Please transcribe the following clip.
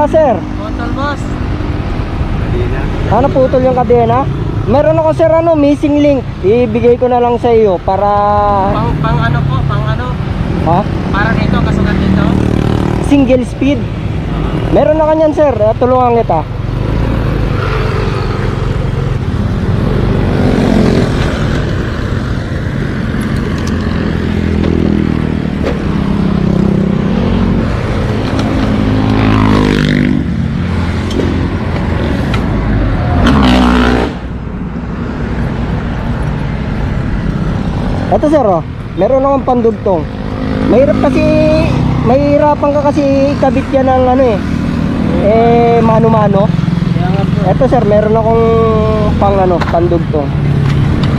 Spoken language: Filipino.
nawawala, sir? Putol, boss. Ano, putol yung kadena? Meron ako, sir, ano, missing link. Ibigay ko na lang sa iyo para... Pang ano po, pang ano? Ha? Para dito, kasugat dito. Single speed. Meron na kanyan, sir. Tulungan kita. Ito, sir, oh. Meron akong pandugtong. Mahirapan ka kasi ikabit yan ng ano mano-mano. Kaya nga po. Ito, sir, meron akong pandugtong.